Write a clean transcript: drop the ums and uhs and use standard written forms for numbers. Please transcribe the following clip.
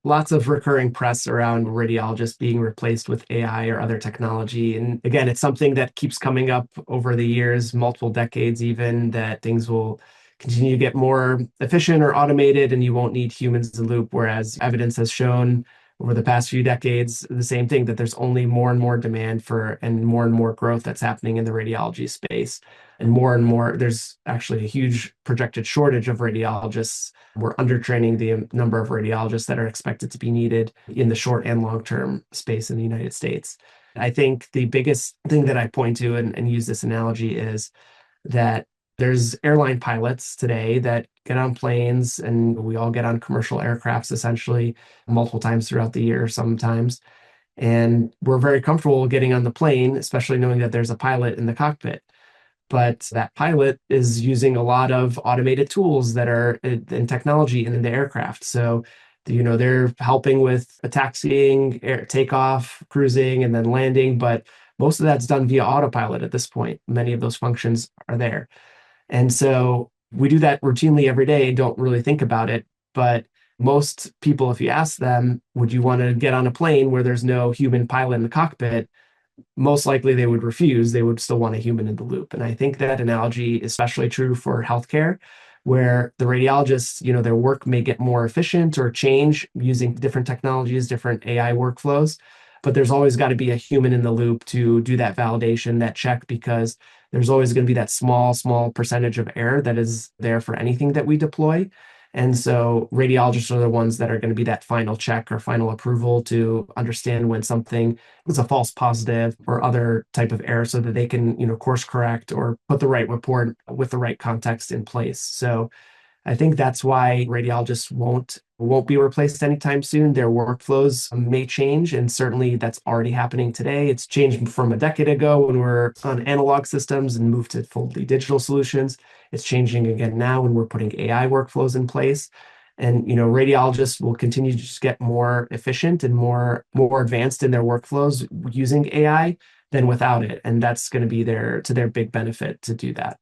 lots of recurring press around radiologists being replaced with AI or other technology. And again, it's something that keeps coming up over the years, multiple decades even, that things will continue to get more efficient or automated and you won't need humans in the loop. Whereas evidence has shown over the past few decades, the same thing, that there's only more and more demand for and more growth that's happening in the radiology space. And more, there's actually a huge projected shortage of radiologists. We're undertraining the number of radiologists that are expected to be needed in the short and long term space in the United States. I think the biggest thing that I point to and use this analogy is that there's airline pilots today that get on planes, and we all get on commercial aircrafts essentially multiple times throughout the year sometimes. And we're very comfortable getting on the plane, especially knowing that there's a pilot in the cockpit. But that pilot is using a lot of automated tools that are in technology and in the aircraft. So, they're helping with taxiing, air takeoff, cruising, and then landing. But most of that's done via autopilot at this point. Many of those functions are there. And so we do that routinely every day and don't really think about it. But most people, if you ask them, would you want to get on a plane where there's no human pilot in the cockpit? Most likely they would refuse. They would still want a human in the loop. And I think that analogy is especially true for healthcare, where the radiologists, their work may get more efficient or change using different technologies, different AI workflows. But there's always got to be a human in the loop to do that validation, that check, because there's always going to be that small percentage of error that is there for anything that we deploy. And so radiologists are the ones that are going to be that final check or final approval to understand when something is a false positive or other type of error so that they can, course correct or put the right report with the right context in place. So I think that's why radiologists won't be replaced anytime soon. Their workflows may change, and certainly that's already happening today. It's changed from a decade ago when we're on analog systems and moved to fully digital solutions. It's changing again now when we're putting AI workflows in place. And radiologists will continue to just get more efficient and more advanced in their workflows using AI than without it. And that's going to be to their big benefit to do that.